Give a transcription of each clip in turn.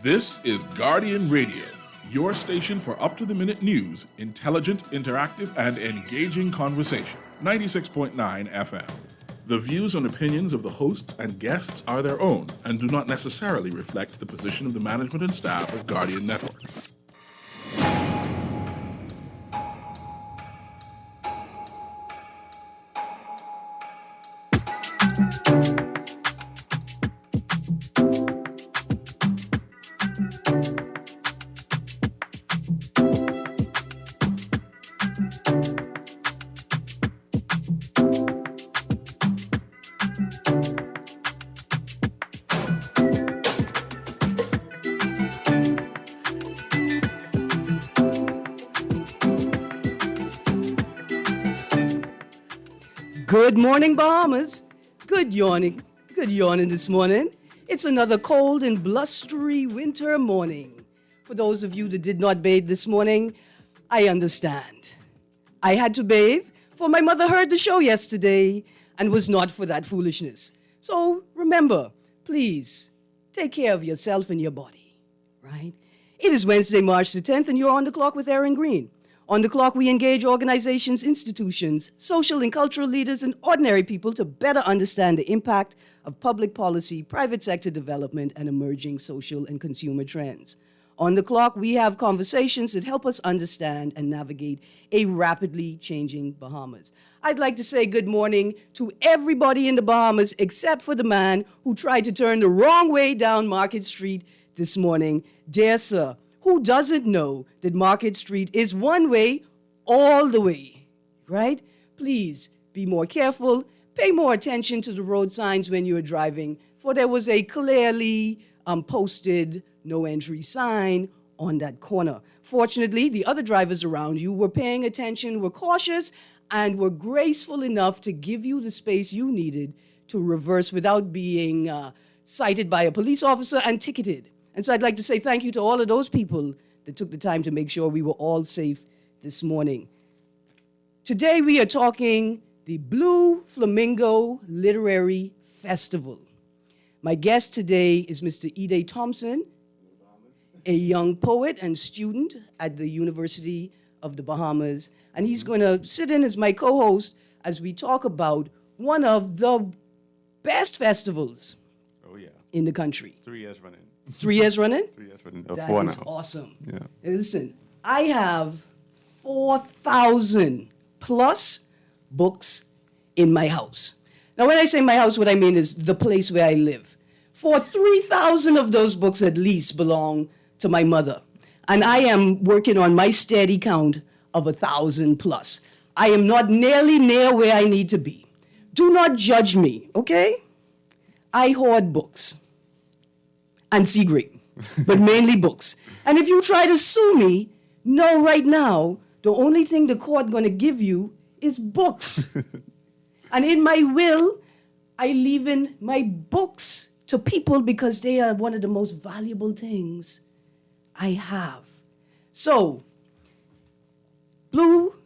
This is Guardian Radio, your station for up-to-the-minute news, intelligent, interactive, and engaging conversation. 96.9 FM. The views and opinions of the hosts and guests are their own and do not necessarily reflect the position of the management and staff of Guardian Network. Good morning, Bahamas. Good yawning this morning. It's another cold and blustery winter morning. For those of you that did not bathe this morning, I understand. I had to bathe, for my mother heard the show yesterday and was not for that foolishness. So remember, please, take care of yourself and your body, right? It is Wednesday, March the 10th, and you're on the clock with Erin Greene. On the clock, we engage organizations, institutions, social and cultural leaders, and ordinary people to better understand the impact of public policy, private sector development, and emerging social and consumer trends. On the clock, we have conversations that help us understand and navigate a rapidly changing Bahamas. I'd like to say good morning to everybody in the Bahamas except for the man who tried to turn the wrong way down Market Street this morning. Dear sir, who doesn't know that Market Street is one way all the way, right? Please be more careful. Pay more attention to the road signs when you're driving, for there was a clearly posted no entry sign on that corner. Fortunately, the other drivers around you were paying attention, were cautious, and were graceful enough to give you the space you needed to reverse without being cited by a police officer and ticketed. And so I'd like to say thank you to all of those people that took the time to make sure we were all safe this morning. Today we are talking the Blue Flamingo Literary Festival. My guest today is Mr. Ide Thompson, a young poet and student at the University of the Bahamas. And he's going to sit in as my co-host as we talk about one of the best festivals in the country. 3 years running. 3 years running? 3 years running. That 4 is now. awesome. Yeah. Listen, I have 4,000 plus books in my house. Now, when I say my house, what I mean is the place where I live. For 3,000 of those books at least belong to my mother. And I am working on my steady count of 1,000 plus. I am not nearly near where I need to be. Do not judge me, okay? I hoard books and sea grape, but mainly books. And if you try to sue me, know right now, the only thing the court going to give you is books. And in my will, I leave in my books to people because they are one of the most valuable things I have. So, Blue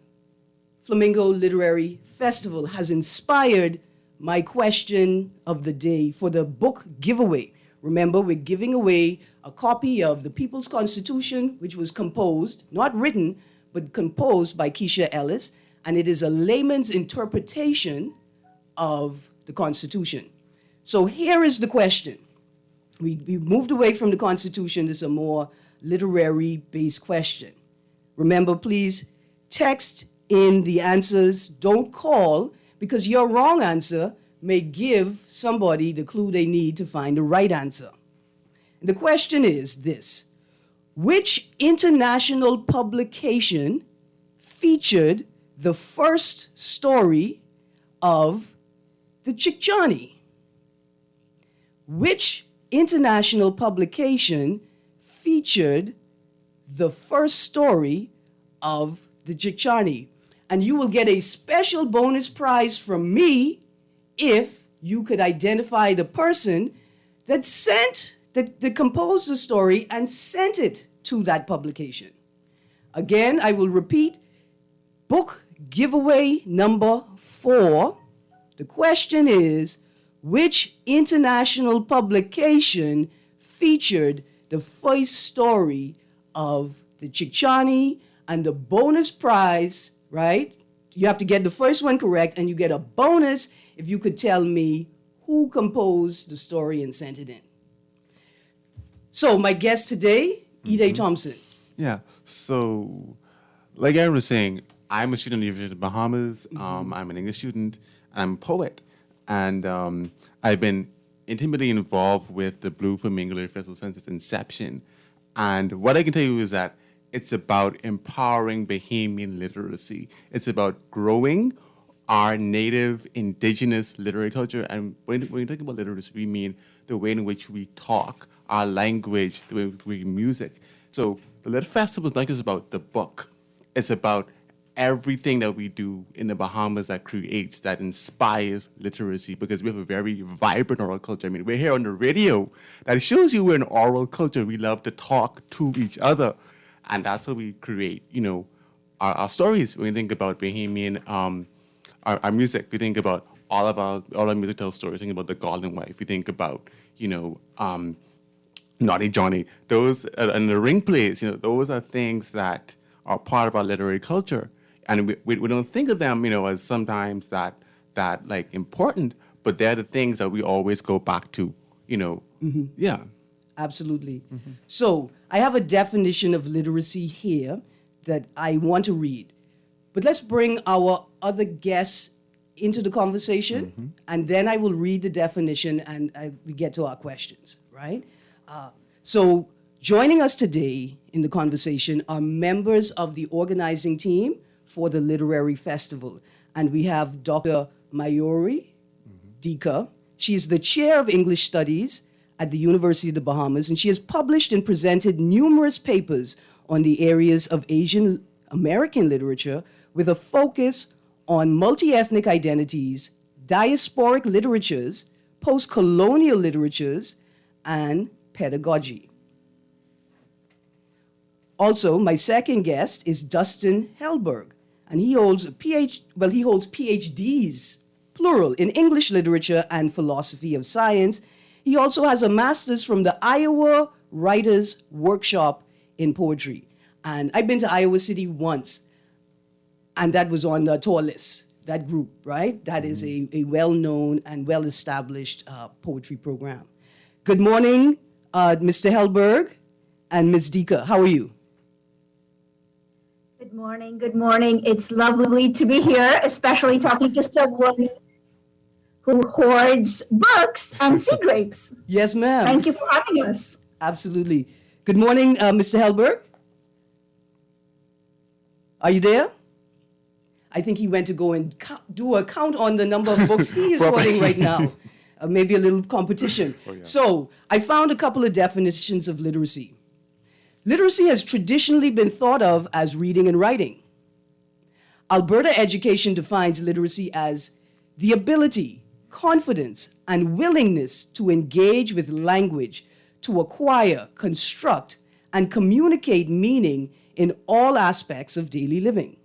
Flamingo Literary Festival has inspired my question of the day for the book giveaway. Remember, we're giving away a copy of the People's Constitution, which was composed, not written, but composed by Keisha Ellis, and it is a layman's interpretation of the Constitution. So here is the question. We moved away from the Constitution. This is a more literary-based question. Remember, please text in the answers. Don't call, because your wrong answer may give somebody the clue they need to find the right answer. And the question is this: which international publication featured the first story of the Chickjohnny? Which international publication featured the first story of the Chickjohnny? And you will get a special bonus prize from me if you could identify the person that composed the story and sent it to that publication. Again, I will repeat, book giveaway number 4. The question is, which international publication featured the first story of the Chickchani, and the bonus prize, right? You have to get the first one correct, and you get a bonus if you could tell me who composed the story and sent it in. So my guest today, Ide Thompson. Yeah. So, like Erin was saying, I'm a student at the University of the Bahamas. I'm an English student. I'm a poet. And I've been intimately involved with the Blue Flamingo Festival since its inception. And what I can tell you is that it's about empowering Bahamian literacy. It's about growing our native indigenous literary culture. And when you think about literacy, we mean the way in which we talk, our language, the way we read music. So the Lit Festival is not just about the book. It's about everything that we do in the Bahamas that creates, that inspires literacy, because we have a very vibrant oral culture. I mean, we're here on the radio. That shows you we're an oral culture. We love to talk to each other. And that's how we create, our stories. When we think about Bahamian, our music, we think about all our music tells stories. Think about The Golden Wife. We think about, Naughty Johnny. Those, and the ring plays, those are things that are part of our literary culture. And we don't think of them, as sometimes that like important, but they're the things that we always go back to, Yeah. Absolutely. So I have a definition of literacy here that I want to read. But let's bring our other guests into the conversation, and then I will read the definition and we get to our questions, right? So joining us today in the conversation are members of the organizing team for the Literary Festival. And we have Dr. Mayuri Dika. She is the chair of English Studies at the University of the Bahamas, and she has published and presented numerous papers on the areas of Asian American literature with a focus on multi-ethnic identities, diasporic literatures, post-colonial literatures, and pedagogy. Also, my second guest is Dustin Hellberg, and he holds PhDs, plural, in English literature and philosophy of science. He also has a master's from the Iowa Writers Workshop in Poetry. And I've been to Iowa City once, and that was on the tour list, that group, right? That is a well-known and well-established poetry program. Good morning, Mr. Hellberg and Ms. Dika. How are you? Good morning. Good morning. It's lovely to be here, especially talking to someone who hoards books and sea grapes. Yes, ma'am. Thank you for having us. Absolutely. Good morning, Mr. Hellberg. Are you there? I think he went to go and do a count on the number of books he is hoarding right now. Maybe a little competition. Oh, yeah. So I found a couple of definitions of literacy. Literacy has traditionally been thought of as reading and writing. Alberta Education defines literacy as the ability, confidence, and willingness to engage with language, to acquire, construct, and communicate meaning in all aspects of daily living.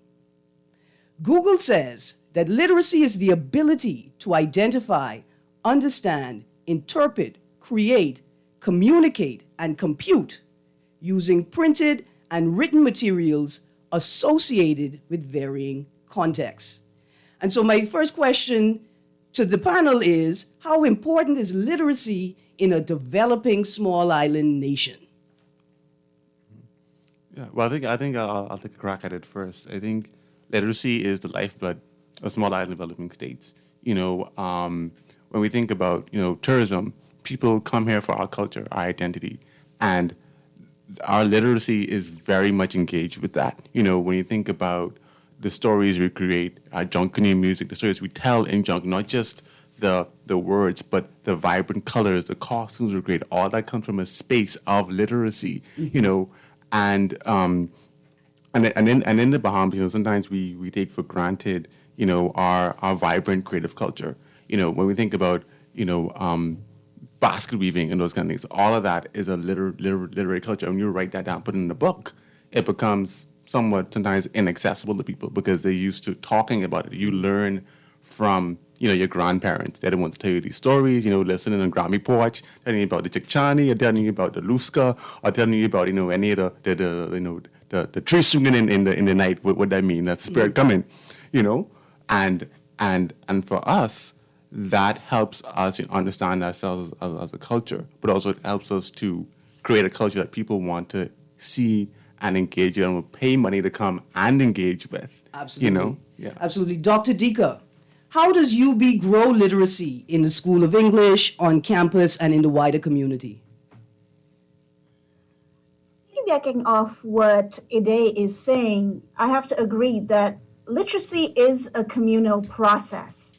Google says that literacy is the ability to identify, understand, interpret, create, communicate, and compute using printed and written materials associated with varying contexts. And so my first question to the panel is, how important is literacy in a developing small island nation? Yeah, well, I think I'll take a crack at it first. I think literacy is the lifeblood of small island developing states. When we think about, tourism, people come here for our culture, our identity, and our literacy is very much engaged with that. When you think about the stories we create, Junkanese music, the stories we tell in Junk, not just the words, but the vibrant colors, the costumes we create, all that comes from a space of literacy, and in the Bahamas, sometimes we take for granted, our vibrant creative culture. When we think about, basket weaving and those kind of things, all of that is a literary culture. And when you write that down, put it in a book, it becomes somewhat sometimes inaccessible to people because they're used to talking about it. You learn from your grandparents. They're the ones to tell you these stories, listening on Grammy porch, telling you about the Chickchani, or telling you about the Luska, or telling you about, any of the tree swinging in the night. What that mean? That spirit coming, and for us, that helps us understand ourselves as a culture, but also it helps us to create a culture that people want to see and engage in and will pay money to come and engage with. Absolutely. Yeah. Absolutely. Dr. Dika, how does UB grow literacy in the School of English, on campus, and in the wider community? Piggybacking off what Ide is saying, I have to agree that literacy is a communal process,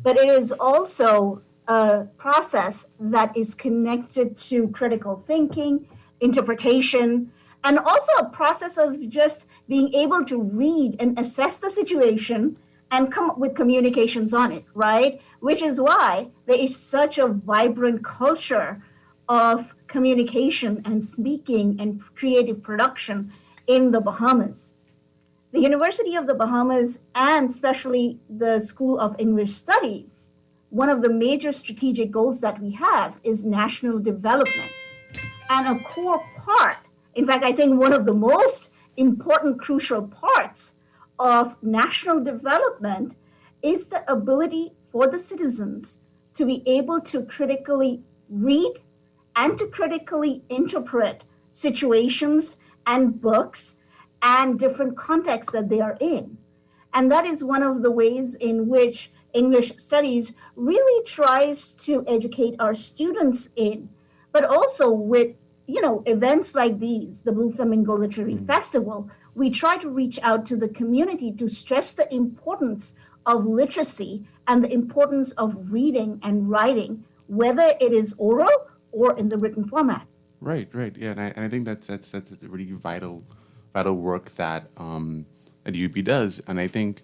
but it is also a process that is connected to critical thinking, interpretation, and also a process of just being able to read and assess the situation and come up with communications on it, right? Which is why there is such a vibrant culture of communication and speaking and creative production in the Bahamas. The University of the Bahamas, and especially the School of English Studies, one of the major strategic goals that we have is national development. And a core part, in fact, I think one of the most important, crucial parts of national development is the ability for the citizens to be able to critically read and to critically interpret situations and books and different contexts that they are in. And that is one of the ways in which English studies really tries to educate our students in, but also with events like these, the Blue Flamingo Literary Festival, we try to reach out to the community to stress the importance of literacy and the importance of reading and writing, whether it is oral or in the written format. Right, yeah, and I think that's a really vital work that UB does, and I think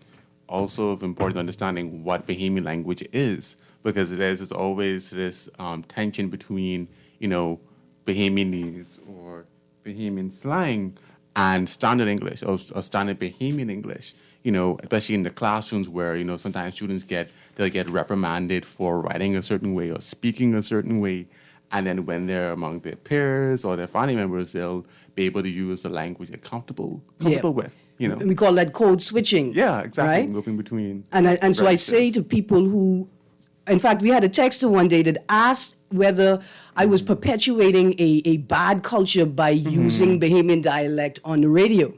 also of important understanding what Bahamian language is, because there's always this tension between Bahamianese or Bahamian slang and standard English or standard Bahamian English, especially in the classrooms where, sometimes students they'll get reprimanded for writing a certain way or speaking a certain way. And then when they're among their peers or their family members, they'll be able to use the language they're comfortable with, We call that code switching. Yeah, exactly. Right? Moving between. And so I say to people who, in fact, we had a texter one day that asked whether I was perpetuating a bad culture by using Bahamian dialect on the radio.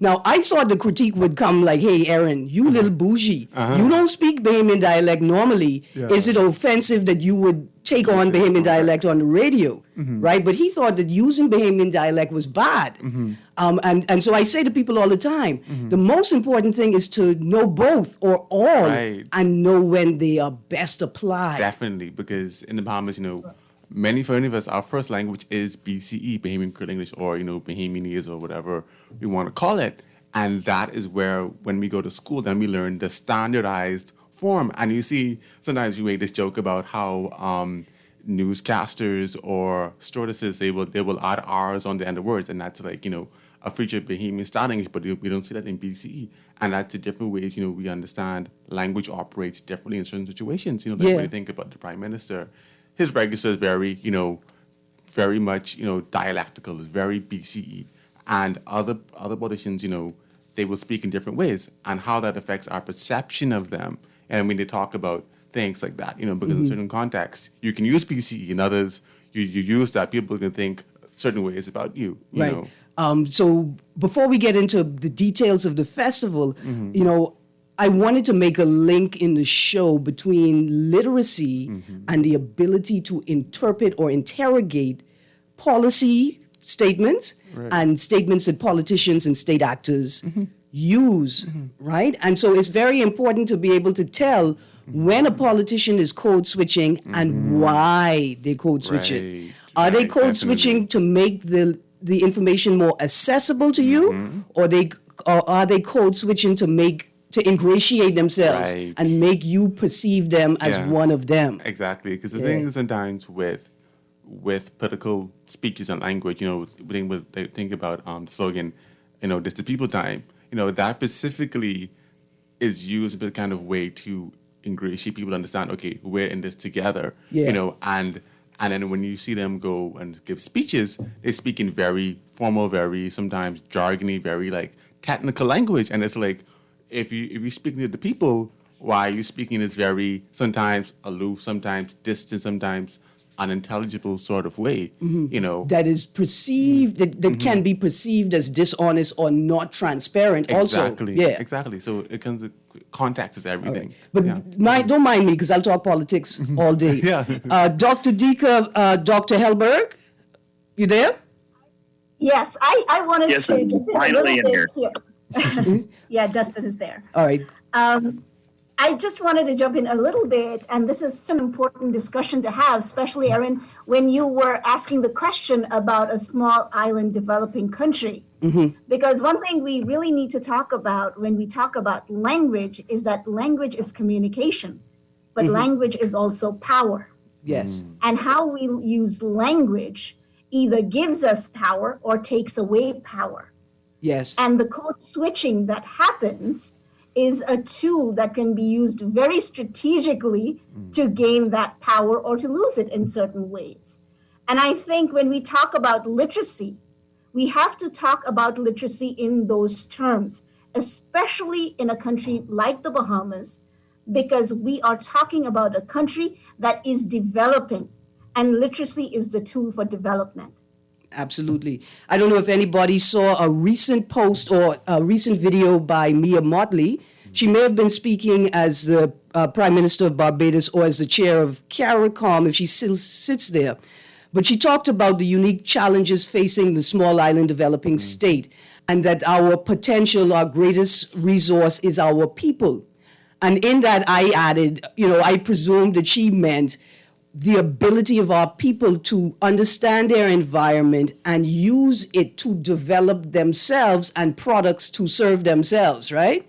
Now, I thought the critique would come like, hey, Erin, you little bougie. You don't speak Bahamian dialect normally. Yeah. Is it offensive that you would take on Bahamian dialect on the radio? Right? But he thought that using Bahamian dialect was bad. And so I say to people all the time, the most important thing is to know both or all and know when they are best applied. Definitely, because in the Bahamas, many of us, our first language is BCE, Bahamian Creole English, or, Bahamianese or whatever we want to call it. And that is where, when we go to school, then we learn the standardized form. And you see, sometimes we make this joke about how newscasters or stewardesses, they will add R's on the end of words. And that's like, a feature of Bahamian standard English, but we don't see that in BCE. And that's a different way, we understand language operates differently in certain situations. When you think about the Prime Minister, his register is very, very much, dialectical, it's very BCE. And other politicians, they will speak in different ways, and how that affects our perception of them. And when they talk about things like that, because in certain contexts, you can use BCE, in others, you use that, people can think certain ways about you, you know. So before we get into the details of the festival, I wanted to make a link in the show between literacy and the ability to interpret or interrogate policy statements and statements that politicians and state actors use, right? And so it's very important to be able to tell when a politician is code switching and why they code switch it. Are they code switching to make the information more accessible to you, or are they code switching to ingratiate themselves and make you perceive them as one of them? Exactly, because the thing is sometimes with political speeches and language, they think about the slogan, this is people time, that specifically is used in a kind of way to ingratiate people understand, okay, we're in this together, Yeah. you know, and then when you see them go and give speeches, they speak in very formal, very sometimes jargony, very like technical language. And it's like, if you're speaking to the people, why are you speaking in this very sometimes aloof, sometimes distant, sometimes unintelligible sort of way, you know? That is perceived, that can be perceived as dishonest or not transparent also. Exactly. Yeah. Exactly. So it comes, context is everything. But don't mind me, because I'll talk politics all day. Yeah. Dr. Dika, Dr. Helberg, you there? Yes, I wanted Yes, to I'm get in a finally little in bit here. Yeah, Dustin is there. All right. I just wanted to jump in a little bit, and this is some important discussion to have, especially, Erin, when you were asking the question about a small island developing country. Because one thing we really need to talk about when we talk about language is that language is communication, but language is also power. Yes. And how we use language either gives us power or takes away power. Yes. And the code switching that happens is a tool that can be used very strategically to gain that power or to lose it in certain ways. And I think when we talk about literacy, we have to talk about literacy in those terms, especially in a country like the Bahamas, because we are talking about a country that is developing, and literacy is the tool for development. Absolutely. I don't know if anybody saw a recent post or a recent video by Mia Motley. She may have been speaking as the Prime Minister of Barbados or as the chair of CARICOM if she still sits there. But she talked about the unique challenges facing the small island developing state, and that our potential, our greatest resource is our people. And in that, I added, I presumed that she meant the ability of our people to understand their environment and use it to develop themselves and products to serve themselves, right?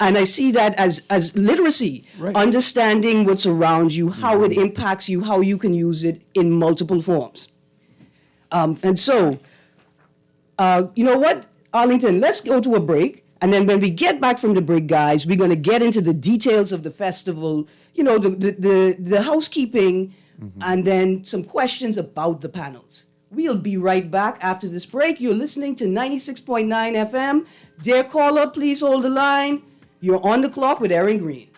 And I see that as literacy, understanding what's around you, how it impacts you, how you can use it in multiple forms. And so, you know what, Arlington, let's go to a break. And then when we get back from the break, guys, we're going to get into the details of the festival, the housekeeping, and then some questions about the panels. We'll be right back after this break. You're listening to 96.9 FM. Dear caller, please hold the line. You're on the clock with Erin Greene.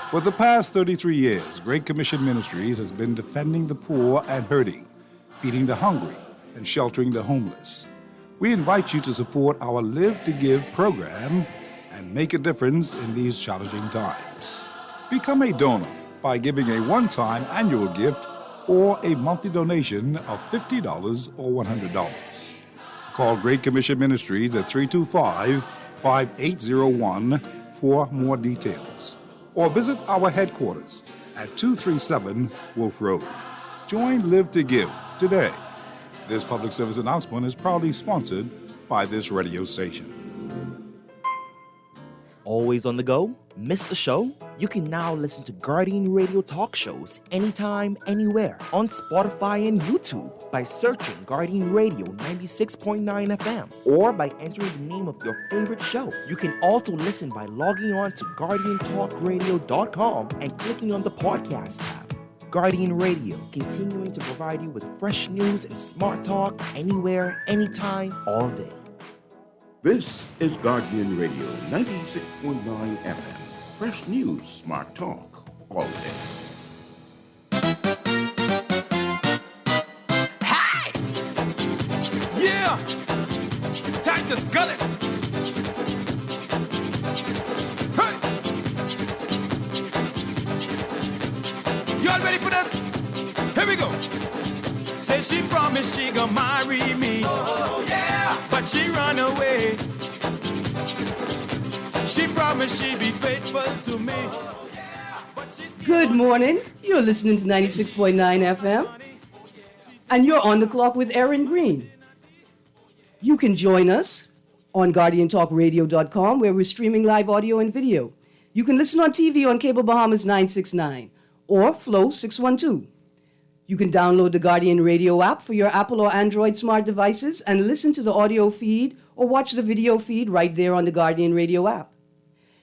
For the past 33 years, Great Commission Ministries has been defending the poor and hurting, feeding the hungry, and sheltering the homeless. We invite you to support our Live to Give program and make a difference in these challenging times. Become a donor by giving a one-time annual gift or a monthly donation of $50 or $100. Call Great Commission Ministries at 325-5801 for more details, or visit our headquarters at 237 Wolf Road. Join Live to Give today. This public service announcement is proudly sponsored by this radio station. Always on the go? Missed the show? You can now listen to Guardian Radio talk shows anytime, anywhere on Spotify and YouTube by searching Guardian Radio 96.9 FM or by entering the name of your favorite show. You can also listen by logging on to GuardianTalkRadio.com and clicking on the podcast tab. Guardian Radio, continuing to provide you with fresh news and smart talk anywhere, anytime, all day. This is Guardian Radio 96.9 FM. Fresh news, smart talk, all day. Hi! Yeah! Time to skull it! Hey! Y'all ready for this? Here we go! Say she promised she gonna marry me. Oh, yeah! But she run away. She promised she'd be faithful to me. Good morning. You're listening to 96.9 FM. And you're on the clock with Erin Greene. You can join us on GuardianTalkRadio.com, where we're streaming live audio and video. You can listen on TV on Cable Bahamas 969 or Flow 612. You can download the Guardian Radio app for your Apple or Android smart devices and listen to the audio feed or watch the video feed right there on the Guardian Radio app.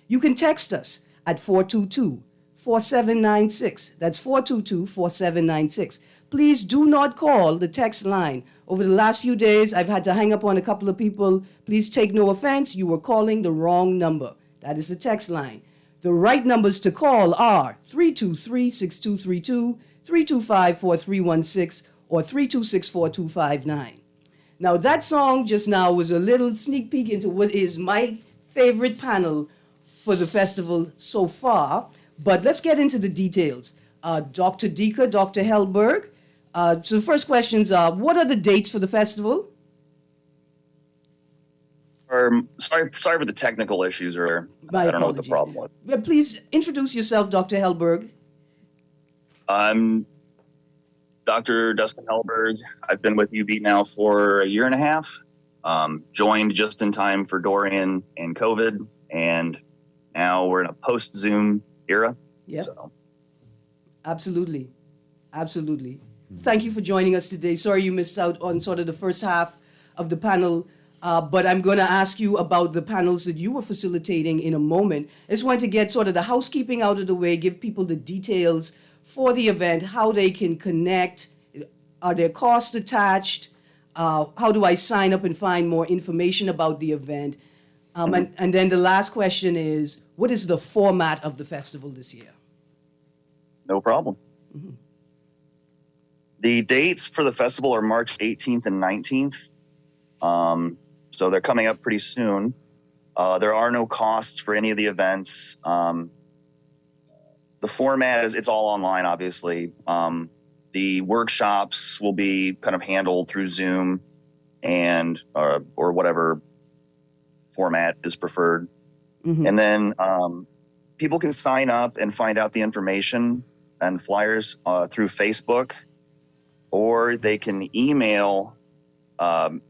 You can text us at 422-4796. That's 422-4796. Please do not call the text line. Over the last few days, I've had to hang up on a couple of people. Please take no offense. You were calling the wrong number. That is the text line. The right numbers to call are 323-6232, 325-4316, or 326-4259. Now, that song just now was a little sneak peek into what is my favorite panel for the festival so far. But let's get into the details. Dr. Dika, Dr. Hellberg. So the first questions are, what are the dates for the festival? Sorry for the technical issues earlier. I don't know what the problem was. Please introduce yourself, Dr. Hellberg. I'm Dr. Dustin Hellberg. I've been with UB now for a year and a half. Joined just in time for Dorian and COVID, and now we're in a post-Zoom era. Yeah. So. Absolutely. Thank you for joining us today. Sorry you missed out on sort of the first half of the panel, but I'm going to ask you about the panels that you were facilitating in a moment. I just wanted to get sort of the housekeeping out of the way, give people the details for the event, how they can connect, are there costs attached, how do I sign up and find more information about the event, and then the last question is, what is the format of the festival this year? No problem. Mm-hmm. The dates for the festival are March 18th and 19th. So they're coming up pretty soon. There are no costs for any of the events. The format is, it's all online, obviously. The workshops will be kind of handled through Zoom and or whatever format is preferred. Mm-hmm. And then people can sign up and find out the information and flyers through Facebook, or they can email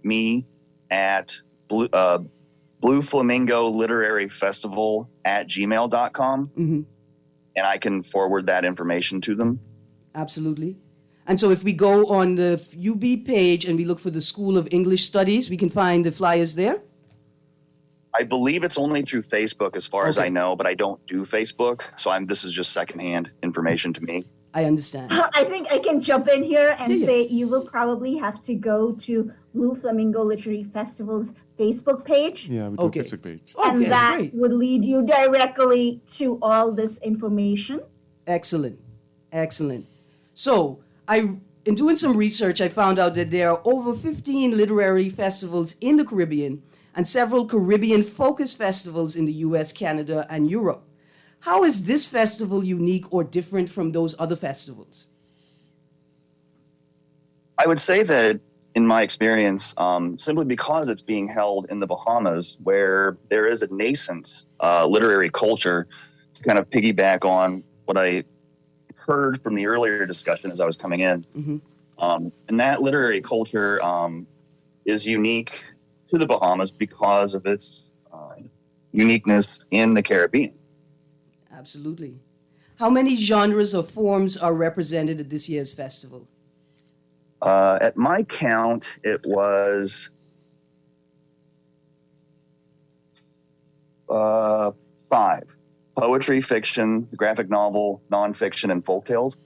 me at Blue Flamingo Literary Festival @gmail.com. Mm-hmm. And I can forward that information to them. Absolutely. And so if we go on the UB page and we look for the School of English Studies, we can find the flyers there? I believe it's only through Facebook as far as I know, but I don't do Facebook. So this is just secondhand information to me. I understand. I think I can jump in here and say you will probably have to go to Blue Flamingo Literary Festival's Facebook page. Yeah, we do a Facebook page. And that would lead you directly to all this information. Excellent. So in doing some research, I found out that there are over 15 literary festivals in the Caribbean and several Caribbean-focused festivals in the U.S., Canada, and Europe. How is this festival unique or different from those other festivals? I would say that, in my experience, simply because it's being held in the Bahamas, where there is a nascent literary culture, to kind of piggyback on what I heard from the earlier discussion as I was coming in. Mm-hmm. And that literary culture is unique to the Bahamas because of its uniqueness in the Caribbean. Absolutely. How many genres or forms are represented at this year's festival? At my count, it was 5. Poetry, fiction, graphic novel, nonfiction, and folktales.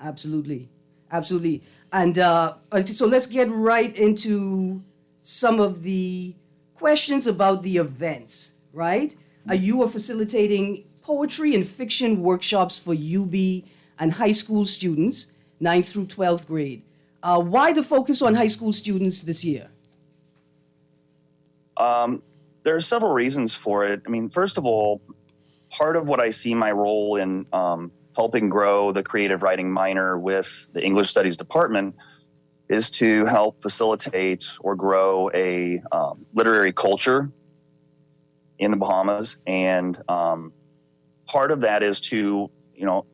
Absolutely. And so let's get right into some of the questions about the events, right? You are facilitating poetry and fiction workshops for UB and high school students, 9th through 12th grade. Why the focus on high school students this year? There are several reasons for it. I mean, first of all, part of what I see my role in helping grow the creative writing minor with the English Studies department is to help facilitate or grow a literary culture in the Bahamas. And part of that is to,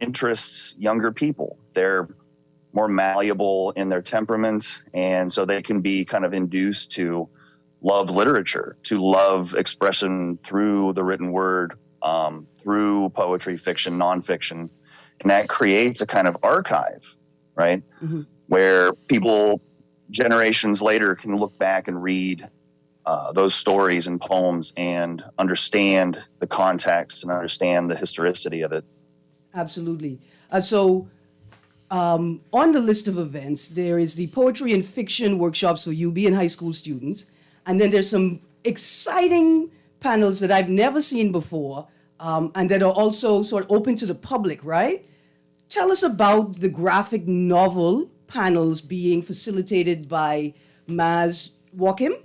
interest younger people. They're more malleable in their temperaments, and so they can be kind of induced to love literature, to love expression through the written word, through poetry, fiction, nonfiction. And that creates a kind of archive, right? Where people generations later can look back and read those stories and poems and understand the context and understand the historicity of it. Absolutely. So on the list of events, there is the poetry and fiction workshops for UB and high school students. And then there's some exciting panels that I've never seen before, and that are also sort of open to the public, right? Tell us about the graphic novel panels being facilitated by Maz Joaquin?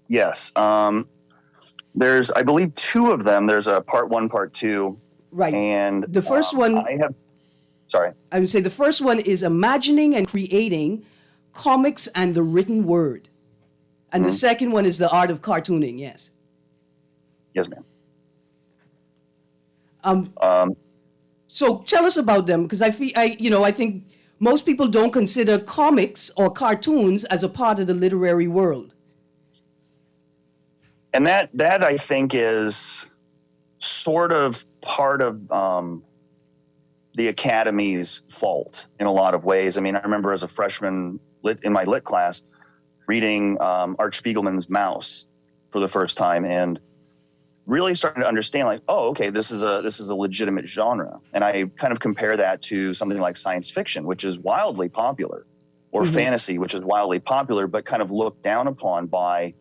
Yes. There's, I believe, 2 of them. There's a part 1, part 2. Right. And the first one, I would say the first one is Imagining and Creating Comics and the Written Word. And the second one is The Art of Cartooning, yes. Yes, ma'am. So tell us about them, because I think most people don't consider comics or cartoons as a part of the literary world. And that I think is sort of part of the Academy's fault in a lot of ways. I mean, I remember as a freshman in my lit class reading Art Spiegelman's Mouse for the first time and really starting to understand, like, oh, okay, this is a legitimate genre. And I kind of compare that to something like science fiction, which is wildly popular, or fantasy, which is wildly popular, but kind of looked down upon by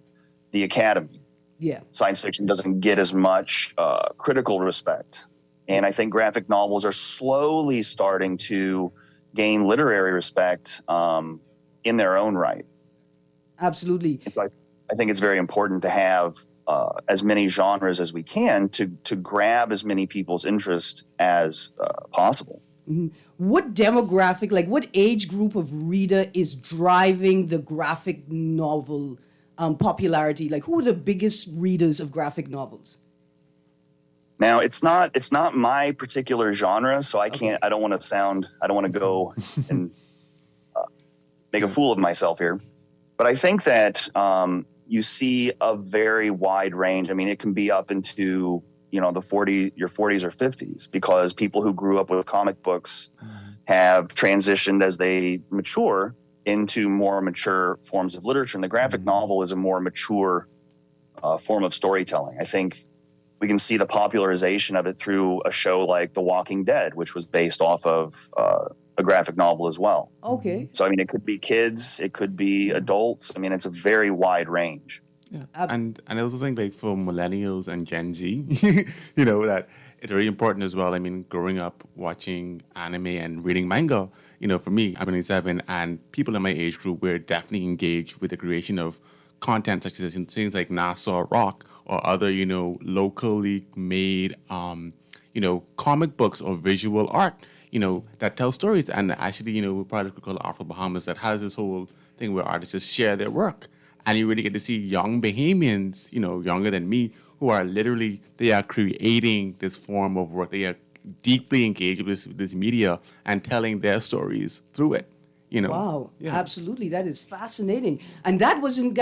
the Academy. Yeah. Science fiction doesn't get as much critical respect. And I think graphic novels are slowly starting to gain literary respect in their own right. Absolutely. It's like, I think it's very important to have as many genres as we can to grab as many people's interest as possible. What demographic, like what age group of reader is driving the graphic novel popularity? Like, who are the biggest readers of graphic novels? Now, it's not my particular genre, so I don't want to go and make a fool of myself here. But I think that you see a very wide range. I mean, it can be up into, your 40s or 50s, because people who grew up with comic books have transitioned as they mature into more mature forms of literature. And the graphic novel is a more mature form of storytelling. I think we can see the popularization of it through a show like The Walking Dead, which was based off of a graphic novel as well. Okay. So, I mean, it could be kids, it could be adults. I mean, it's a very wide range. Yeah. And I also think, like, for millennials and Gen Z, that it's very important as well. I mean, growing up watching anime and reading manga, for me, I'm 27, and people in my age group, we're definitely engaged with the creation of content such as things like Nassau Rock or other, locally made, comic books or visual art, that tell stories. And actually, we're part of called Afro Bahamas that has this whole thing where artists just share their work. And you really get to see young Bahamians, younger than me, who are literally, they are creating this form of work. They are deeply engaged with this media and telling their stories through it. Wow, yeah. Absolutely. That is fascinating. And that wasn't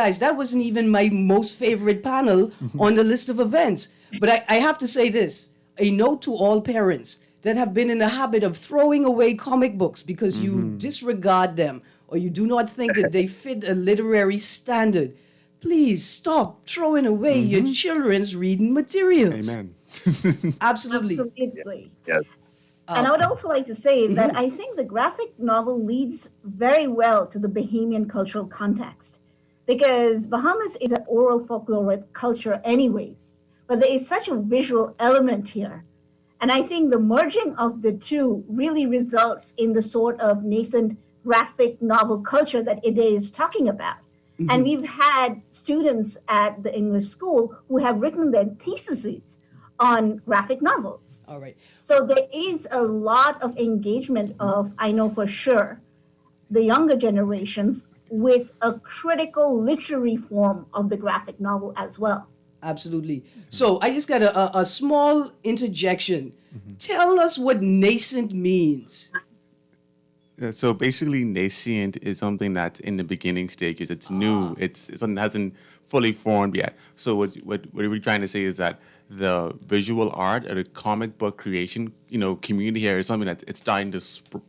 even my most favorite panel on the list of events. But I have to say this, a note to all parents that have been in the habit of throwing away comic books because you disregard them or you do not think that they fit a literary standard. Please stop throwing away your children's reading materials. Amen. Absolutely. Absolutely. Yes. And I would also like to say that I think the graphic novel leads very well to the Bahamian cultural context, because Bahamas is an oral folkloric culture anyways, but there is such a visual element here. And I think the merging of the two really results in the sort of nascent graphic novel culture that Ide is talking about. And we've had students at the English school who have written their theses on graphic novels. All right. So there is a lot of engagement of, I know for sure, the younger generations with a critical literary form of the graphic novel as well. Absolutely. So I just got a small interjection. Tell us what nascent means. So basically, nascent is something that's in the beginning stages. It's new. It's something that hasn't fully formed yet. So what we're trying to say is that the visual art or the comic book creation, community here is something that it's starting to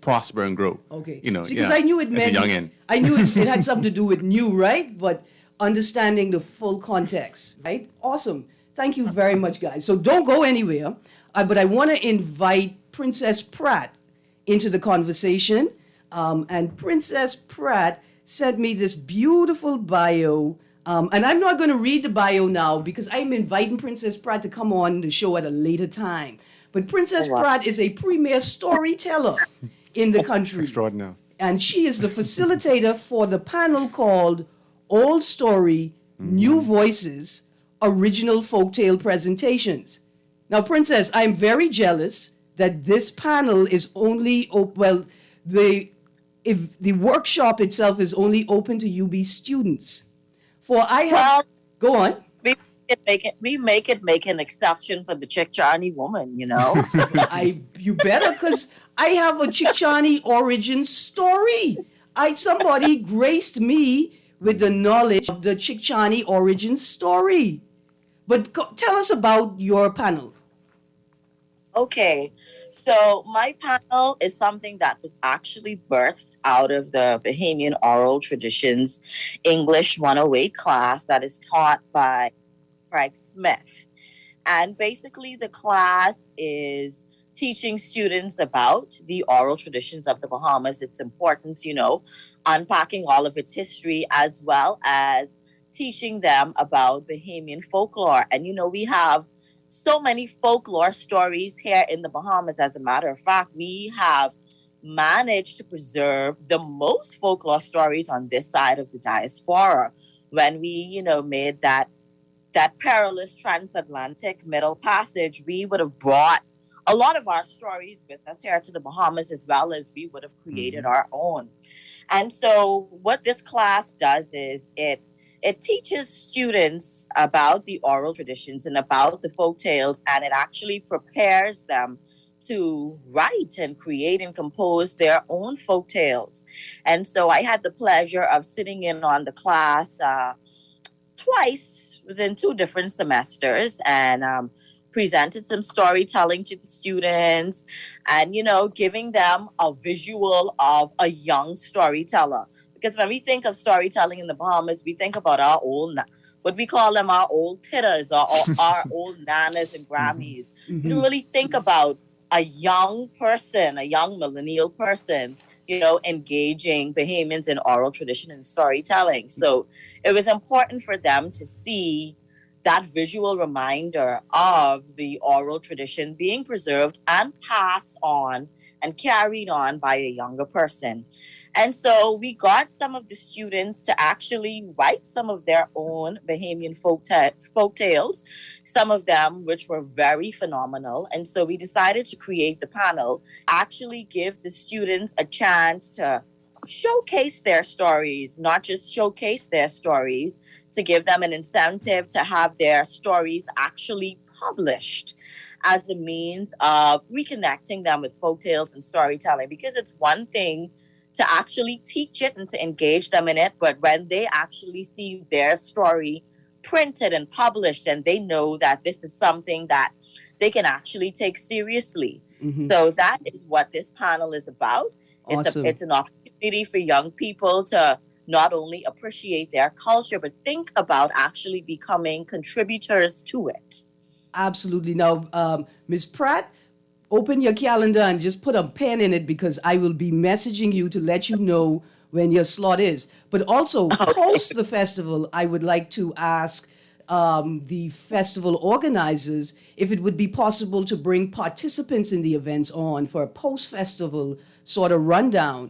prosper and grow. Okay. Because Because I knew it as a meant youngin'. I knew it had something to do with new, right? But understanding the full context, right? Awesome. Thank you very much, guys. So don't go anywhere. But I want to invite Princess Pratt into the conversation. And Princess Pratt sent me this beautiful bio. And I'm not going to read the bio now because I'm inviting Princess Pratt to come on the show at a later time. But Princess Pratt is a premier storyteller in the country. Extraordinary. And she is the facilitator for the panel called Old Story, New Voices, Original Folktale Presentations. Now, Princess, I'm very jealous that this panel is only, the workshop itself is only open to UB students. For I have, go on. We make an exception for the Chickchani woman, You better, because I have a Chickchani origin story. Somebody graced me with the knowledge of the Chickchani origin story. But tell us about your panel. Okay, so my panel is something that was actually birthed out of the Bahamian Oral Traditions English 108 class that is taught by Craig Smith. And basically the class is teaching students about the oral traditions of the Bahamas, its importance, unpacking all of its history, as well as teaching them about Bahamian folklore. And, we have so many folklore stories here in the Bahamas. As a matter of fact, we have managed to preserve the most folklore stories on this side of the diaspora. When we, made that perilous transatlantic middle passage, we would have brought a lot of our stories with us here to the Bahamas, as well as we would have created our own. And so what this class does is it teaches students about the oral traditions and about the folk tales, and it actually prepares them to write and create and compose their own folk tales. And so I had the pleasure of sitting in on the class twice within 2 different semesters, and presented some storytelling to the students and, giving them a visual of a young storyteller. Because when we think of storytelling in the Bahamas, we think about our old, what we call them, our old titters or our old nanas and grammies. We don't really think about a young person, a young millennial person, engaging Bahamians in oral tradition and storytelling. So it was important for them to see that visual reminder of the oral tradition being preserved and passed on and carried on by a younger person. And so we got some of the students to actually write some of their own Bahamian folk tales, some of them which were very phenomenal. And so we decided to create the panel, actually give the students a chance to showcase their stories, not just showcase their stories, to give them an incentive to have their stories actually published as a means of reconnecting them with folktales and storytelling. Because it's one thing to actually teach it and to engage them in it, but when they actually see their story printed and published, and they know that this is something that they can actually take seriously. So that is what this panel is about. Awesome. It's an opportunity for young people to not only appreciate their culture, but think about actually becoming contributors to it. Absolutely. Now, Ms. Pratt, open your calendar and just put a pen in it, because I will be messaging you to let you know when your slot is. But also, post the festival, I would like to ask the festival organizers if it would be possible to bring participants in the events on for a post-festival sort of rundown.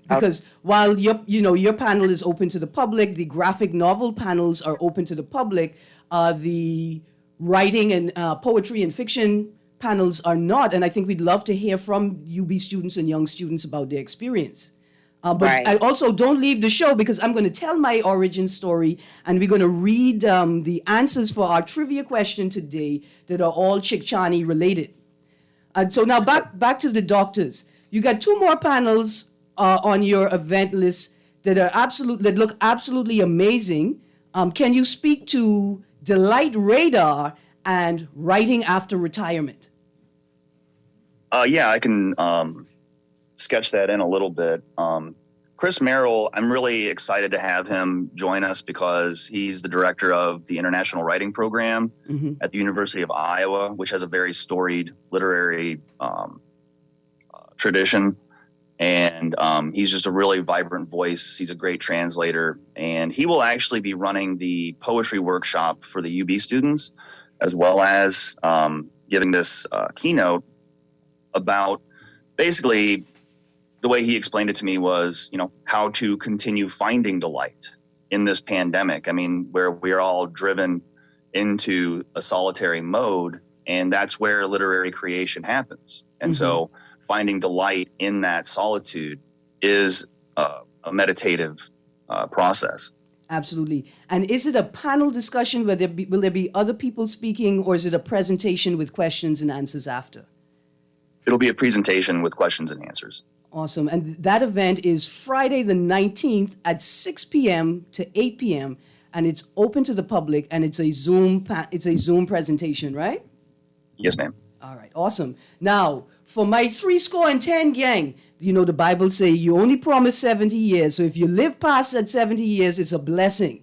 Because while your panel is open to the public, the graphic novel panels are open to the public, the writing and poetry and fiction panels are not. And I think we'd love to hear from UB students and young students about their experience. But Right. I also don't leave the show, because I'm going to tell my origin story, and we're going to read the answers for our trivia question today that are all Chickchani related. And so now back to the doctors. You got 2 more panels on your event list that look absolutely amazing. Can you speak to Delight Radar and Writing After Retirement? Yeah, I can sketch that in a little bit. Chris Merrill, I'm really excited to have him join us because he's the director of the International Writing Program at the University of Iowa, which has a very storied literary tradition. And he's just a really vibrant voice. He's a great translator. And he will actually be running the poetry workshop for the UB students, as well as giving this keynote about basically the way he explained it to me was, how to continue finding delight in this pandemic. I mean, where we're all driven into a solitary mode, and that's where literary creation happens. And so finding delight in that solitude is a meditative process. Absolutely. And is it a panel discussion where will there be other people speaking, or is it a presentation with questions and answers after? It'll be a presentation with questions and answers. Awesome. And that event is Friday the 19th at 6 p.m. to 8 p.m. and it's open to the public, and it's a Zoom presentation, right? Yes, ma'am. All right. Awesome. Now, for my 70 gang, the Bible say you only promise 70 years. So if you live past that 70 years, it's a blessing.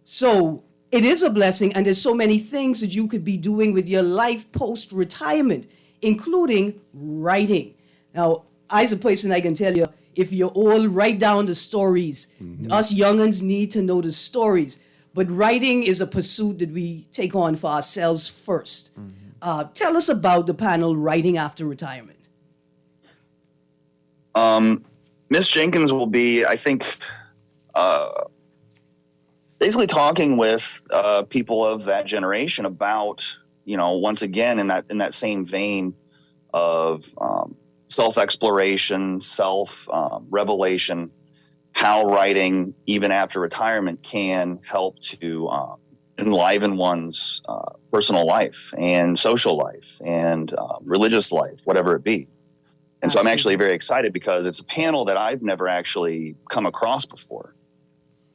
So it is a blessing, and there's so many things that you could be doing with your life post-retirement, including writing. Now, as a person, I can tell you, if you all write down the stories, us young'uns need to know the stories. But writing is a pursuit that we take on for ourselves first. Tell us about the panel Writing After Retirement. Miss Jenkins will be, I think, basically talking with people of that generation about, once again, in that same vein of self-exploration, self-revelation, how writing, even after retirement, can help to enliven one's personal life and social life and religious life, whatever it be. And so I'm actually very excited because it's a panel that I've never actually come across before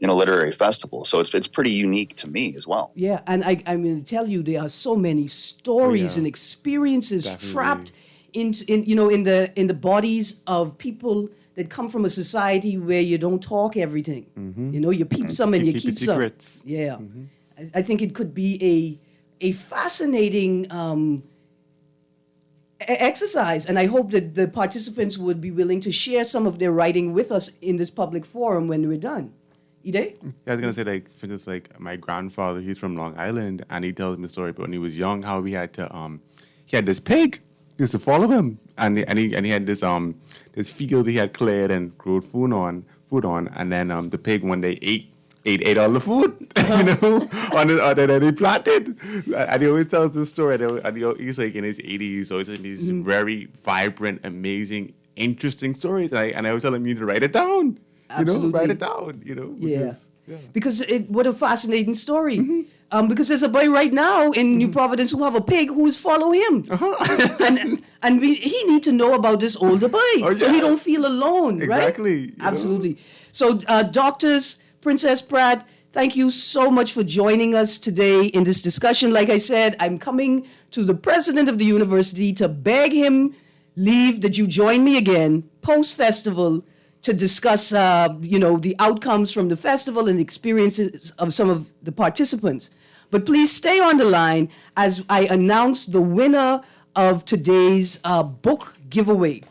in a literary festival. So it's pretty unique to me as well. Yeah, and I'm going to tell you, there are so many stories and experiences trapped in the bodies of people that come from a society where you don't talk everything. You peep some and you keep some. Secrets. Yeah. I think it could be a fascinating exercise, and I hope that the participants would be willing to share some of their writing with us in this public forum when we're done. Ide? Yeah, I was gonna say, for instance, my grandfather, he's from Long Island, and he tells me a story about when he was young, how he had to he had this pig used to follow him, and he had this field he had cleared and growed food on, and then the pig one day ate all the food, that he planted. And he always tells this story. And he's like in his 80s, so he's in these very vibrant, amazing, interesting stories. And I was telling him to write it down. Absolutely. Write it down. Because what a fascinating story. Because there's a boy right now in New Providence who have a pig who's follow him, and he need to know about this older boy so he don't feel alone. Exactly. Right? Absolutely. So, doctors. Princess Pratt, thank you so much for joining us today in this discussion. Like I said, I'm coming to the president of the university to beg him leave that you join me again post-festival to discuss, the outcomes from the festival and experiences of some of the participants. But please stay on the line as I announce the winner of today's book giveaway.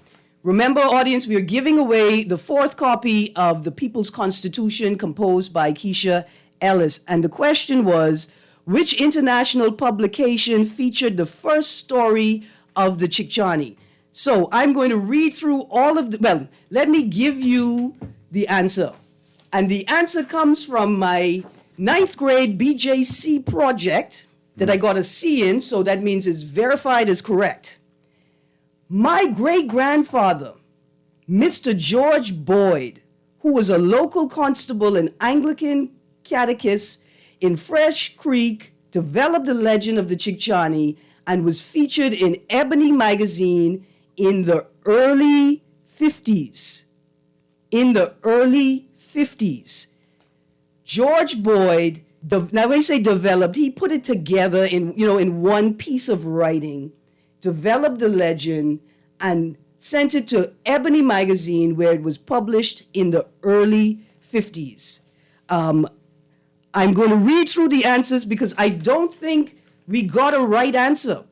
Remember, audience, we are giving away the 4th copy of the People's Constitution composed by Keisha Ellis. And the question was, which international publication featured the first story of the Chicchani? So I'm going to read through let me give you the answer. And the answer comes from my 9th grade BJC project that I got a C in, so that means it's verified as correct. My great-grandfather, Mr. George Boyd, who was a local constable and Anglican catechist in Fresh Creek, developed the legend of the Chicchani and was featured in Ebony magazine in the early 50s. In the early 50s. George Boyd, now when I say developed, he put it together in one piece of writing, developed the legend, and sent it to Ebony magazine, where it was published in the early 50s. I'm going to read through the answers because I don't think we got a right answer.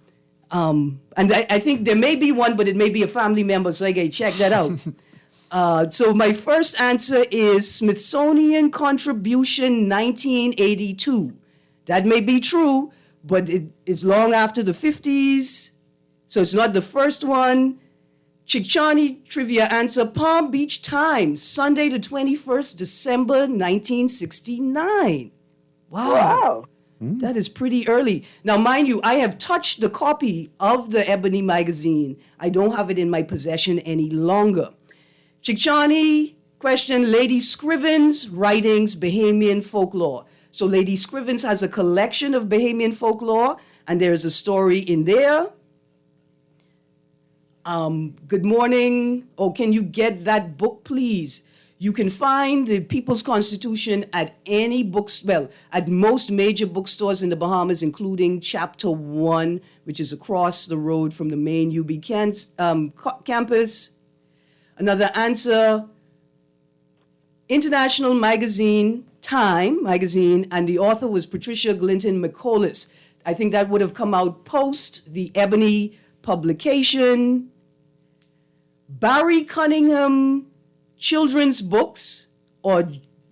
And I think there may be one, but it may be a family member, so I got to check that out. So my first answer is Smithsonian Contribution 1982. That may be true, but it's long after the 50s, so it's not the first one. Chickchani trivia answer, Palm Beach Times, Sunday the 21st, December 1969. Wow. That is pretty early. Now, mind you, I have touched the copy of the Ebony magazine. I don't have it in my possession any longer. Chickchani question, Lady Scrivens' writings, Bahamian folklore. So Lady Scrivens has a collection of Bahamian folklore, and there's a story in there. Good morning. Oh, can you get that book, please? You can find the People's Constitution at any at most major bookstores in the Bahamas, including Chapter 1, which is across the road from the main UB campus. Another answer, international magazine, Time magazine, and the author was Patricia Glinton McCollis. I think that would have come out post the Ebony publication. Barry Cunningham children's books, or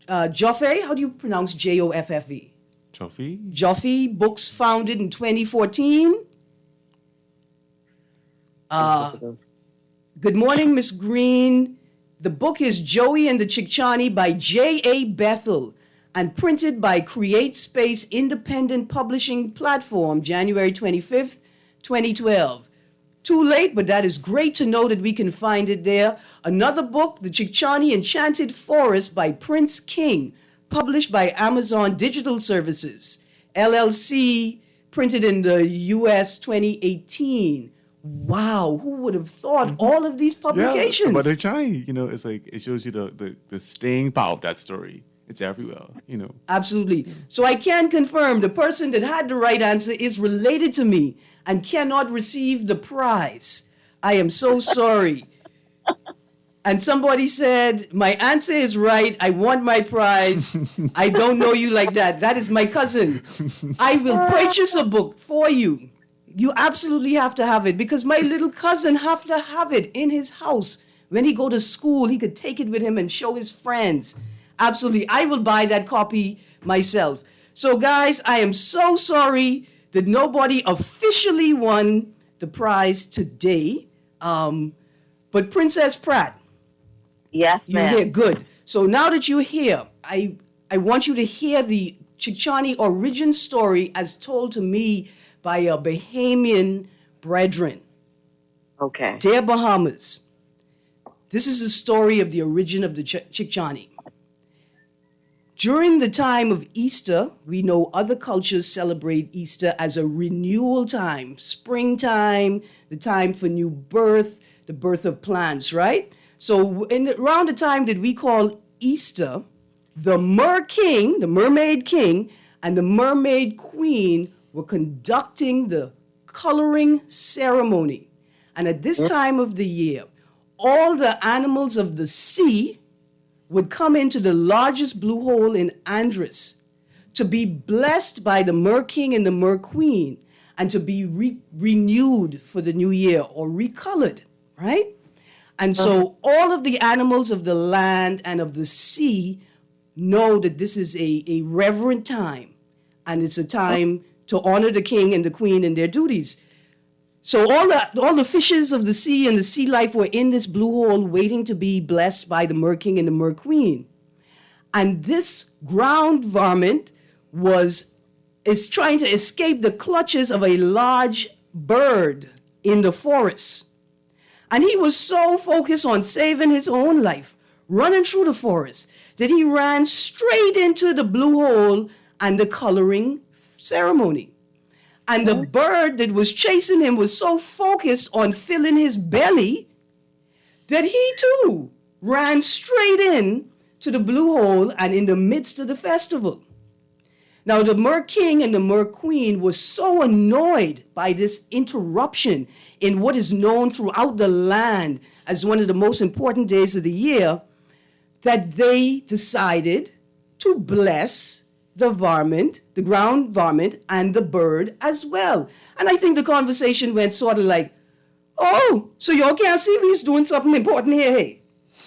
Joffe, how do you pronounce Joffe? Joffe? Joffe books founded in 2014. Good morning, Miss Greene. The book is Joey and the Chickchani by J.A. Bethel and printed by Create Space Independent Publishing Platform, January 25th, 2012. Too late, but that is great to know that we can find it there. Another book, The Chickchani Enchanted Forest by Prince King, published by Amazon Digital Services, LLC, printed in the U.S. 2018. Wow, who would have thought all of these publications? Yeah, but the Chickchani, it's like, it shows you the staying power of that story. It's everywhere, Absolutely. So I can confirm the person that had the right answer is related to me and cannot receive the prize. I am so sorry. And somebody said, my answer is right. I want my prize. I don't know you like that. That is my cousin. I will purchase a book for you. You absolutely have to have it because my little cousin have to have it in his house. When he go to school, he could take it with him and show his friends. Absolutely. I will buy that copy myself. So guys, I am so sorry that nobody officially won the prize today. But Princess Pratt. Yes, ma'am. You're here. Good. So now that you're here, I want you to hear the Chickchani origin story as told to me by a Bahamian brethren. Okay. Dear Bahamas, this is the story of the origin of the Chickchani. During the time of Easter, we know other cultures celebrate Easter as a renewal time, springtime, the time for new birth, the birth of plants, right? So around the time that we call Easter, the mermaid king, and the mermaid queen were conducting the coloring ceremony. And at this time of the year, all the animals of the sea would come into the largest blue hole in Andros to be blessed by the Mer King and the Mer Queen and to be renewed for the new year or recolored, right? And so all of the animals of the land and of the sea know that this is a reverent time and it's a time to honor the king and the queen and their duties. So all the fishes of the sea and the sea life were in this blue hole waiting to be blessed by the Mer King and the Mer Queen. And this ground varmint is trying to escape the clutches of a large bird in the forest. And he was so focused on saving his own life, running through the forest, that he ran straight into the blue hole and the coloring ceremony. And the bird that was chasing him was so focused on filling his belly that he too ran straight in to the Blue Hole and in the midst of the festival. Now, the Mer King and the Mer Queen were so annoyed by this interruption in what is known throughout the land as one of the most important days of the year that they decided to bless the varmint, the ground varmint, and the bird as well. And I think the conversation went sort of like, oh, so y'all can't see we's doing something important here, hey?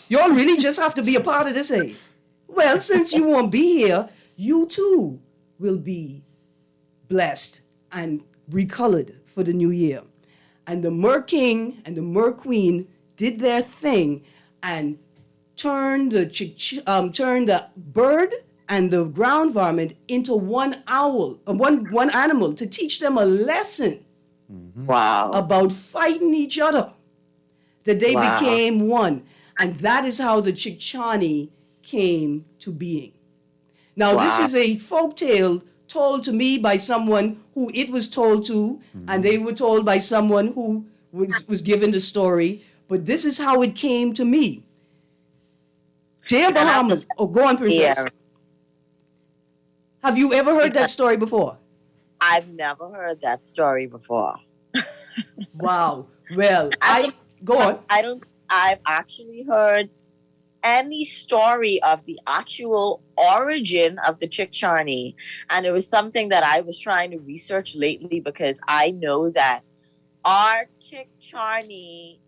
Y'all really just have to be a part of this, hey? Well, since you won't be here, you too will be blessed and recolored for the new year. And the Mer King and the Mer Queen did their thing and turned the bird and the ground varmint into one animal to teach them a lesson about fighting each other, that they became one. And that is how the Chickchani came to being. Now, this is a folk tale told to me by someone who it was told to, and they were told by someone who was given the story. But this is how it came to me. Dear Bahamas, go on, Princess. Yeah. Have you ever heard that story before? I've never heard that story before. Wow. Well, go on. I've actually heard any story of the actual origin of the Chickchani. And it was something that I was trying to research lately because I know that our Chickchani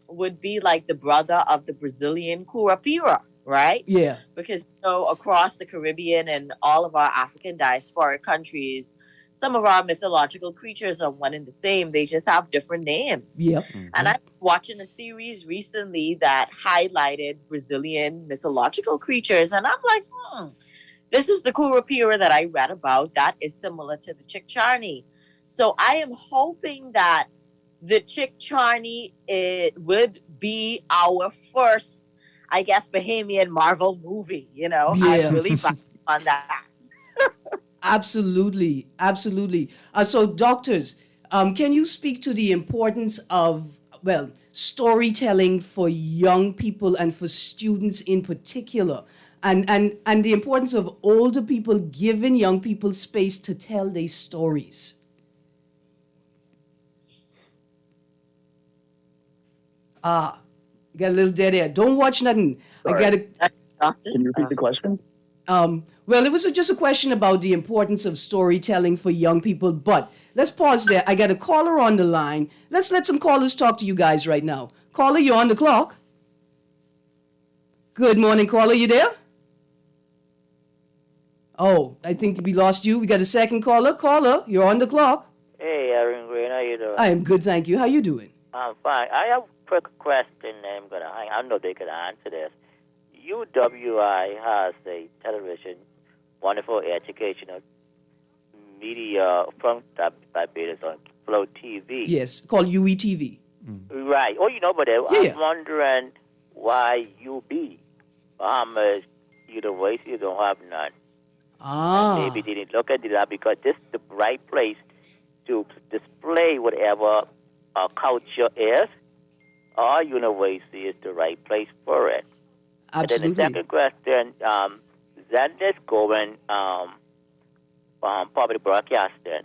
would be like the brother of the Brazilian Curupira, right? Yeah. Because across the Caribbean and all of our African diasporic countries, some of our mythological creatures are one and the same. They just have different names. Yep. And I was watching a series recently that highlighted Brazilian mythological creatures. And I'm like, this is the Curupira that I read about that is similar to the Chickchani. So I am hoping that the Chickchani would be our first, I guess, Bahamian Marvel movie. I'm really on that. Absolutely. So, doctors, can you speak to the importance of, storytelling for young people and for students in particular, and the importance of older people giving young people space to tell their stories? You got a little dead air. Don't watch nothing. Sorry. Can you repeat the question? It was just a question about the importance of storytelling for young people, but let's pause there. I got a caller on the line. Let's let some callers talk to you guys right now. Caller, you're on the clock. Good morning, caller. You there? Oh, I think we lost you. We got a second caller. Caller, you're on the clock. Hey, Erin, Greene, how you doing? I am good, thank you. How you doing? I'm fine. I have a quick question. I know they could answer this. UWI has a television, wonderful educational media from Barbados on Flow TV. Yes, called UETV. Right. Oh, but I'm wondering why UB, Bahamas University, don't have none. And maybe they didn't look at that because this is the right place to display whatever our culture is. Our university is the right place for it. Absolutely. And then the second question, Zendesk going public broadcasting,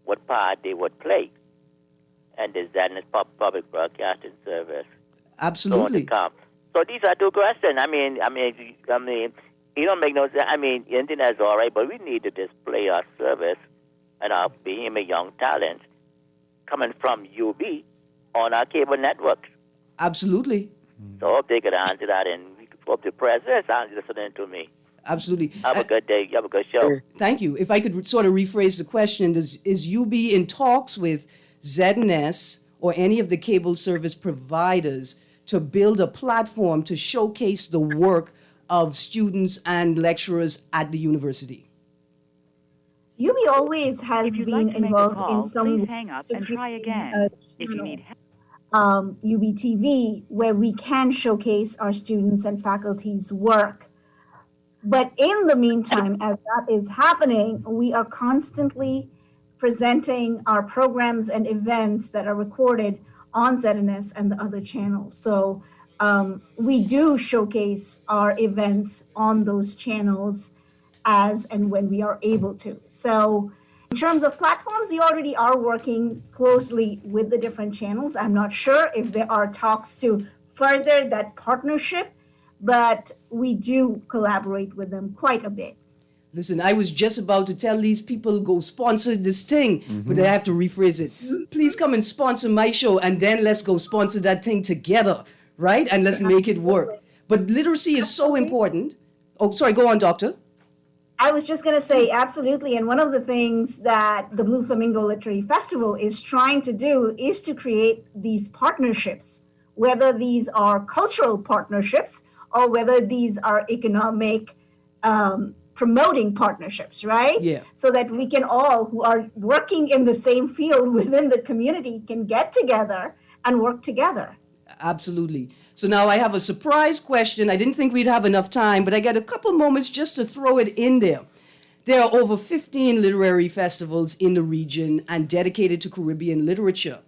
what part they would play, and the Zendesk public broadcasting service. Absolutely. So these are two questions. I mean, it don't make no sense. I mean, internet is all right, but we need to display our service and our being a young talent coming from UB on our cable networks. Absolutely. So I hope they could answer that, and we hope the president is listening to me. Absolutely. Have a good day. You have a good show. Thank you. If I could sort of rephrase the question, is UB in talks with ZNS or any of the cable service providers to build a platform to showcase the work of students and lecturers at the university? UB always has been involved in some. Please hang up and try again. If you need help. UBTV, where we can showcase our students and faculty's work. But in the meantime, as that is happening, we are constantly presenting our programs and events that are recorded on ZNS and the other channels. So we do showcase our events on those channels as and when we are able to. So in terms of platforms, we already are working closely with the different channels. I'm not sure if there are talks to further that partnership, but we do collaborate with them quite a bit. Listen, I was just about to tell these people go sponsor this thing, but I have to rephrase it. Please come and sponsor my show, and then let's go sponsor that thing together, right? And let's make it work. But literacy is so important. Oh, sorry, go on, doctor. I was just going to say, absolutely. And one of the things that the Blue Flamingo Literary Festival is trying to do is to create these partnerships, whether these are cultural partnerships or whether these are economic promoting partnerships, right? Yeah. So that we can all, who are working in the same field within the community, can get together and work together. Absolutely. So now I have a surprise question. I didn't think we'd have enough time, but I got a couple moments just to throw it in there. There are over 15 literary festivals in the region and dedicated to Caribbean literature,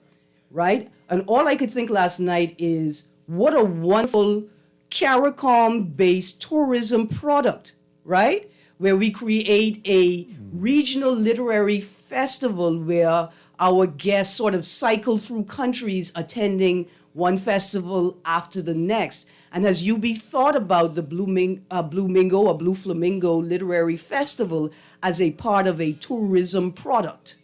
right? And all I could think last night is what a wonderful CARICOM-based tourism product, right? Where we create a regional literary festival where our guests sort of cycle through countries attending one festival after the next. And has UB thought about the Blue Flamingo Literary Festival as a part of a tourism product?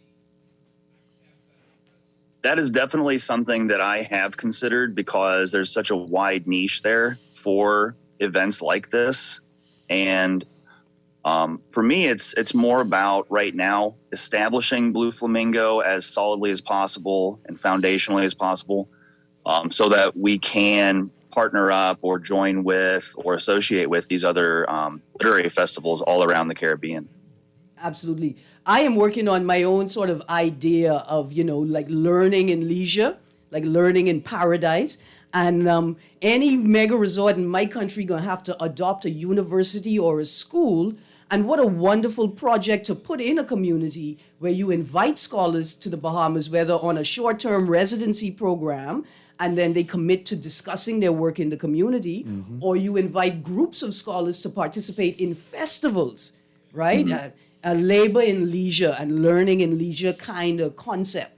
That is definitely something that I have considered because there's such a wide niche there for events like this. And for me, it's more about right now establishing Blue Flamingo as solidly as possible and foundationally as possible, so that we can partner up or join with or associate with these other literary festivals all around the Caribbean. Absolutely. I am working on my own sort of idea of, like learning in leisure, like learning in paradise. And any mega resort in my country going to have to adopt a university or a school. And what a wonderful project to put in a community where you invite scholars to the Bahamas, whether on a short-term residency program, and then they commit to discussing their work in the community, or you invite groups of scholars to participate in festivals, right? A labor in leisure and learning in leisure kind of concept.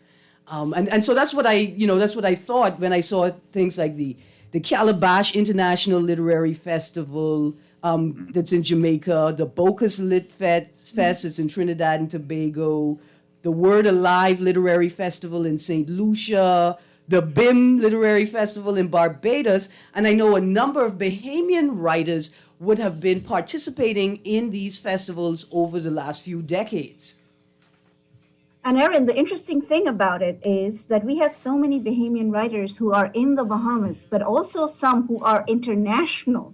And so that's what I thought when I saw things like the Calabash International Literary Festival that's in Jamaica, the Bocas Lit Fest that's in Trinidad and Tobago, the Word Alive Literary Festival in St. Lucia, the BIM Literary Festival in Barbados, and I know a number of Bahamian writers would have been participating in these festivals over the last few decades. And Erin, the interesting thing about it is that we have so many Bahamian writers who are in the Bahamas, but also some who are international,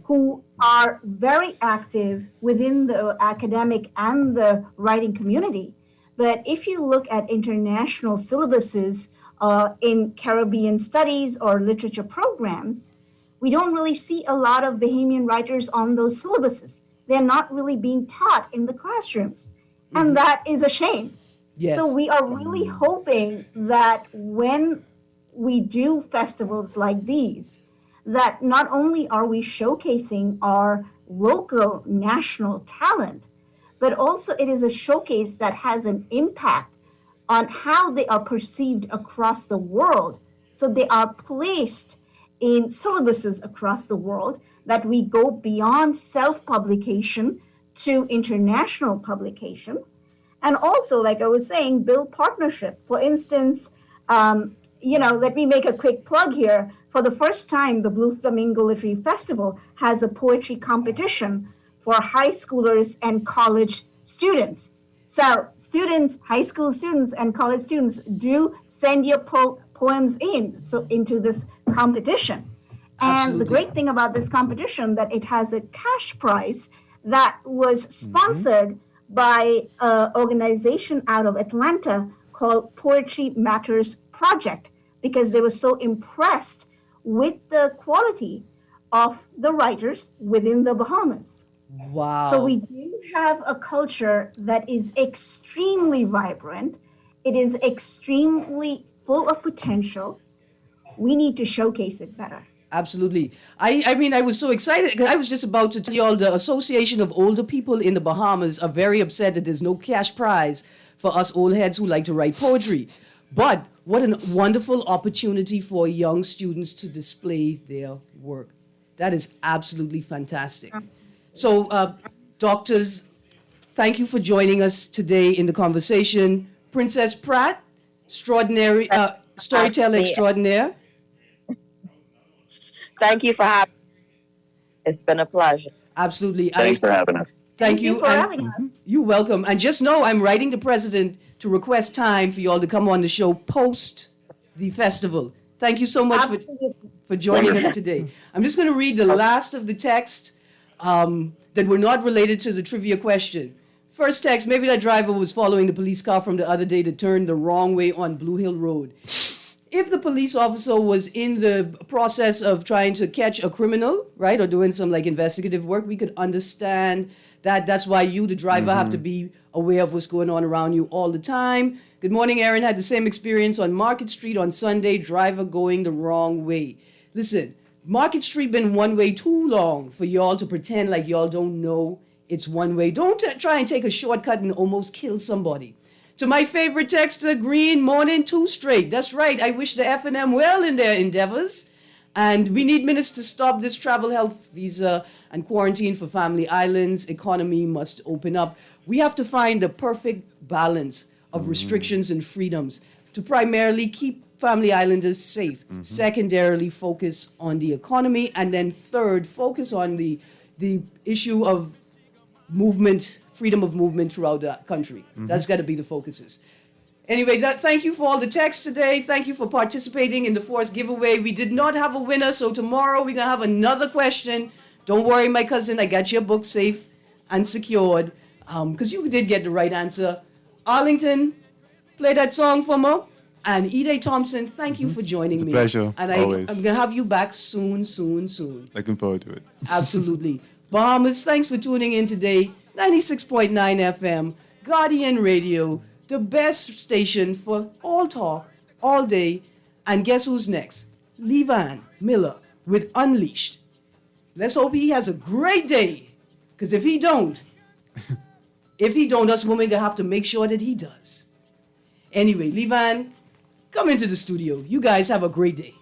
who are very active within the academic and the writing community. But if you look at international syllabuses in Caribbean studies or literature programs, we don't really see a lot of Bahamian writers on those syllabuses. They're not really being taught in the classrooms. And that is a shame. Yes. So we are really hoping that when we do festivals like these, that not only are we showcasing our local national talent, but also it is a showcase that has an impact on how they are perceived across the world. So they are placed in syllabuses across the world, that we go beyond self-publication to international publication. And also, like I was saying, build partnership. For instance, let me make a quick plug here. For the first time, the Blue Flamingo Literary Festival has a poetry competition for high schoolers and college students. So students, high school students and college students, do send your poems into this competition. And the great thing about this competition that it has a cash prize that was sponsored by an organization out of Atlanta called Poetry Matters Project, because they were so impressed with the quality of the writers within the Bahamas. Wow. So we do have a culture that is extremely vibrant. It is extremely full of potential. We need to showcase it better. Absolutely. I mean, I was so excited because I was just about to tell you all the Association of Older People in the Bahamas are very upset that there's no cash prize for us old heads who like to write poetry. But what a wonderful opportunity for young students to display their work. That is absolutely fantastic. So, doctors, thank you for joining us today in the conversation. Princess Pratt, storyteller extraordinaire. Thank you for having me. It's been a pleasure. Absolutely. Thanks for having us. Thank you for having us. You're welcome. And just know I'm writing the president to request time for you all to come on the show post the festival. Thank you so much for joining us today. I'm just going to read the last of the text that were not related to the trivia question. First text, maybe that driver was following the police car from the other day that turned the wrong way on Blue Hill Road. If the police officer was in the process of trying to catch a criminal, right, or doing some like investigative work, we could understand that. That's why you, the driver, have to be aware of what's going on around you all the time. Good morning, Erin. Had the same experience on Market Street on Sunday, driver going the wrong way. Listen, Market Street been one way too long for y'all to pretend like y'all don't know it's one way. Don't try and take a shortcut and almost kill somebody. To my favorite texter, Greene, morning too straight. That's right. I wish the F&M well in their endeavors. And we need minutes to stop this travel health visa and quarantine for family islands. Economy must open up. We have to find the perfect balance of restrictions and freedoms to primarily keep family islanders safe. Secondarily, focus on the economy. And then third, focus on the issue of movement, freedom of movement throughout the country. That's got to be the focuses. Anyway, thank you for all the texts today. Thank you for participating in the fourth giveaway. We did not have a winner, so tomorrow we're going to have another question. Don't worry, my cousin, I got your book safe and secured because you did get the right answer. Arlington, play that song for me. And Ide Thompson, thank you for joining me. Pleasure, and always. I'm going to have you back soon. Looking forward to it. Absolutely. Bahamas, thanks for tuning in today. 96.9 FM, Guardian Radio, the best station for all talk, all day. And guess who's next? Levan Miller with Unleashed. Let's hope he has a great day. Because if he don't, us women gonna have to make sure that he does. Anyway, Levan, come into the studio. You guys have a great day.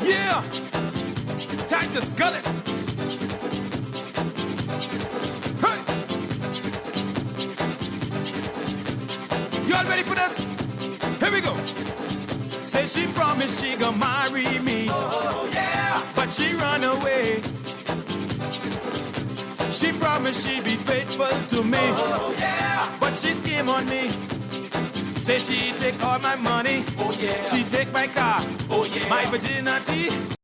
Yeah, time to skull it. Hey, you all ready for this? Here we go. Say she promised she gonna marry me. Oh yeah, but she run away. She promised she'd be faithful to me. Oh yeah, but she scheme on me. Say she take all my money. Oh yeah, she take my car. Oh yeah, my virginity.